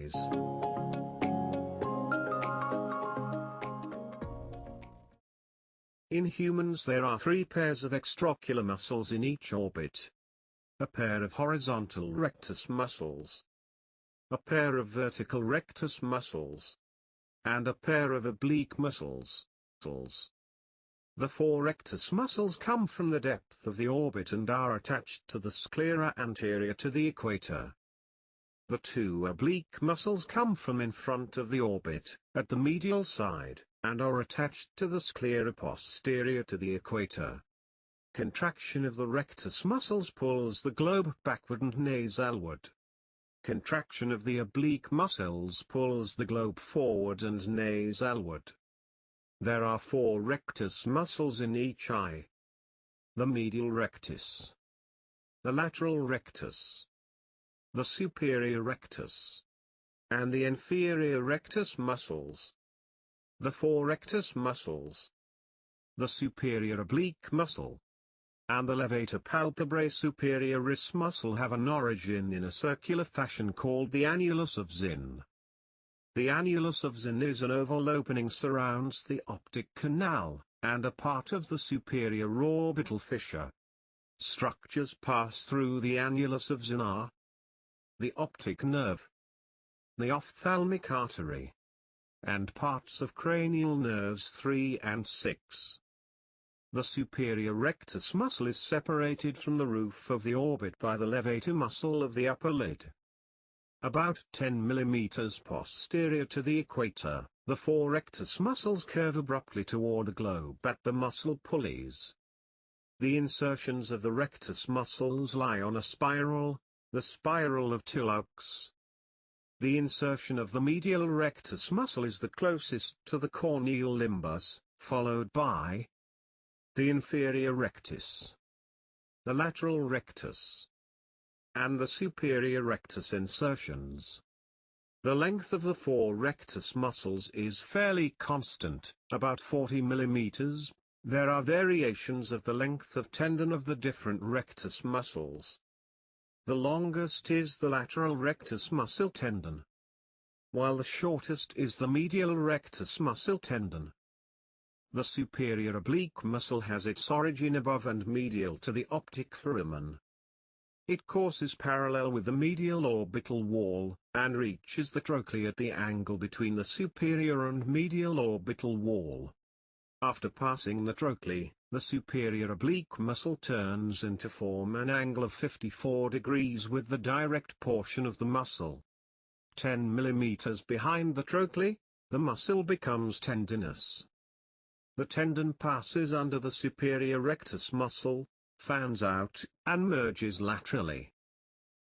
pulleys. In humans there are 3 pairs of extraocular muscles in each orbit. A pair of horizontal rectus muscles, a pair of vertical rectus muscles, and a pair of oblique muscles. The 4 rectus muscles come from the depth of the orbit and are attached to the sclera anterior to the equator. The 2 oblique muscles come from in front of the orbit, at the medial side, and are attached to the sclera posterior to the equator. Contraction of the rectus muscles pulls the globe backward and nasalward. Contraction of the oblique muscles pulls the globe forward and nasalward. There are 4 rectus muscles in each eye. The medial rectus, the lateral rectus, the superior rectus, and the inferior rectus muscles. The 4 rectus muscles, the superior oblique muscle, and the levator palpebrae superioris muscle have an origin in a circular fashion called the Annulus of Zinn. The Annulus of Zinn is an oval opening surrounds the optic canal, and a part of the superior orbital fissure. Structures pass through the Annulus of Zinn are the optic nerve, the ophthalmic artery, and parts of cranial nerves 3 and 6. The superior rectus muscle is separated from the roof of the orbit by the levator muscle of the upper lid. About 10 mm posterior to the equator, the 4 rectus muscles curve abruptly toward a globe at the muscle pulleys. The insertions of the rectus muscles lie on a spiral, the spiral of Tillaux. The insertion of the medial rectus muscle is the closest to the corneal limbus, followed by the inferior rectus, the lateral rectus, and the superior rectus insertions. The length of the 4 rectus muscles is fairly constant, about 40 mm. There are variations of the length of tendon of the different rectus muscles. The longest is the lateral rectus muscle tendon, while the shortest is the medial rectus muscle tendon. The superior oblique muscle has its origin above and medial to the optic foramen. It courses parallel with the medial orbital wall, and reaches the trochlea at the angle between the superior and medial orbital wall. After passing the trochlea, the superior oblique muscle turns in to form an angle of 54 degrees with the direct portion of the muscle. 10 mm behind the trochlea, the muscle becomes tendinous. The tendon passes under the superior rectus muscle, fans out, and merges laterally.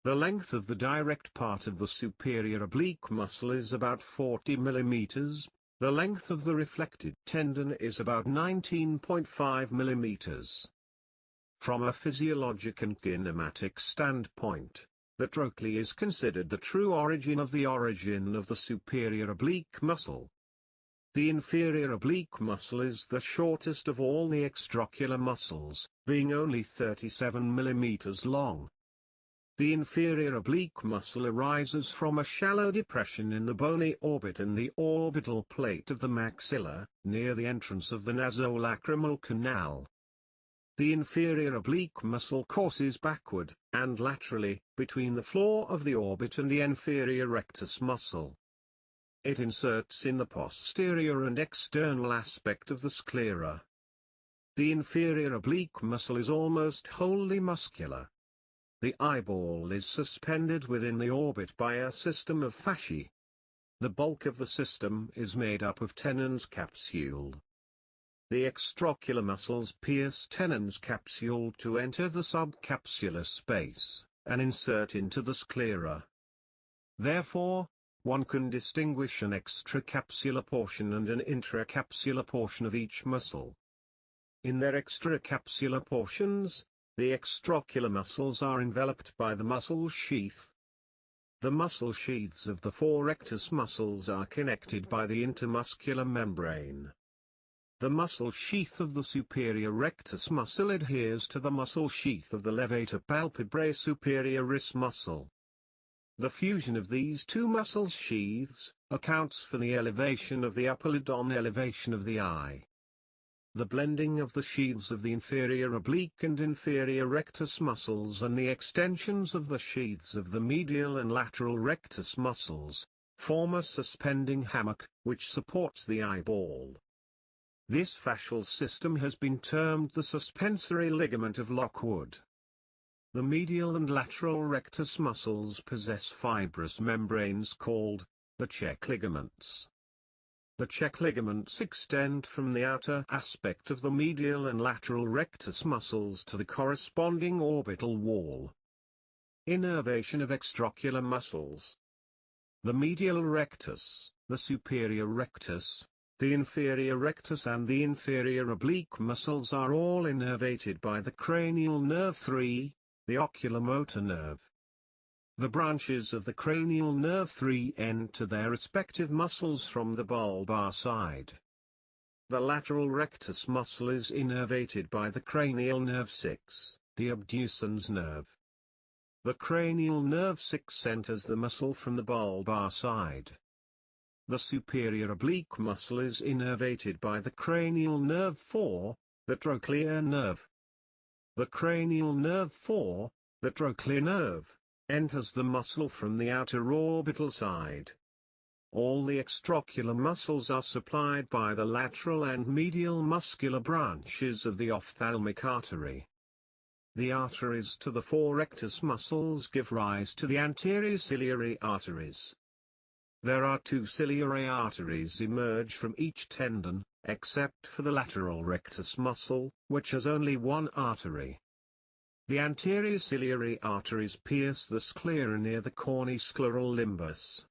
The length of the direct part of the superior oblique muscle is about 40 mm. The length of the reflected tendon is about 19.5 mm. From a physiologic and kinematic standpoint, the trochlea is considered the true origin of the superior oblique muscle. The inferior oblique muscle is the shortest of all the extraocular muscles, being only 37 mm long. The inferior oblique muscle arises from a shallow depression in the bony orbit and the orbital plate of the maxilla, near the entrance of the nasolacrimal canal. The inferior oblique muscle courses backward, and laterally, between the floor of the orbit and the inferior rectus muscle. It inserts in the posterior and external aspect of the sclera. The inferior oblique muscle is almost wholly muscular. The eyeball is suspended within the orbit by a system of fasciae. The bulk of the system is made up of Tenon's capsule. The extraocular muscles pierce Tenon's capsule to enter the subcapsular space, and insert into the sclera. Therefore, one can distinguish an extracapsular portion and an intracapsular portion of each muscle. In their extracapsular portions, the extraocular muscles are enveloped by the muscle sheath. The muscle sheaths of the 4 rectus muscles are connected by the intermuscular membrane. The muscle sheath of the superior rectus muscle adheres to the muscle sheath of the levator palpebrae superioris muscle. The fusion of these two muscles sheaths accounts for the elevation of the upper lid on elevation of the eye. The blending of the sheaths of the inferior oblique and inferior rectus muscles and the extensions of the sheaths of the medial and lateral rectus muscles form a suspending hammock, which supports the eyeball. This fascial system has been termed the suspensory ligament of Lockwood. The medial and lateral rectus muscles possess fibrous membranes called the check ligaments. The check ligaments extend from the outer aspect of the medial and lateral rectus muscles to the corresponding orbital wall. Innervation of extraocular muscles. The medial rectus, the superior rectus, the inferior rectus and the inferior oblique muscles are all innervated by the cranial nerve 3, the oculomotor nerve. The branches of the cranial nerve 3 enter their respective muscles from the bulbar side. The lateral rectus muscle is innervated by the cranial nerve 6, the abducens nerve. The cranial nerve 6 enters the muscle from the bulbar side. The superior oblique muscle is innervated by the cranial nerve 4, the trochlear nerve. The cranial nerve 4, the trochlear nerve, enters the muscle from the outer orbital side. All the extraocular muscles are supplied by the lateral and medial muscular branches of the ophthalmic artery. The arteries to the 4 rectus muscles give rise to the anterior ciliary arteries. There are 2 ciliary arteries emerge from each tendon, except for the lateral rectus muscle, which has only 1 artery. The anterior ciliary arteries pierce the sclera near the corniscleral limbus.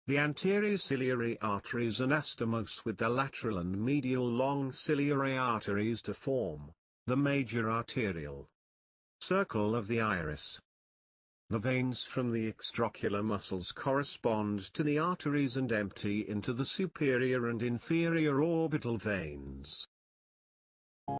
The anterior ciliary arteries anastomose with the lateral and medial long ciliary arteries to form the major arterial circle of the iris. The veins from the extraocular muscles correspond to the arteries and empty into the superior and inferior orbital veins.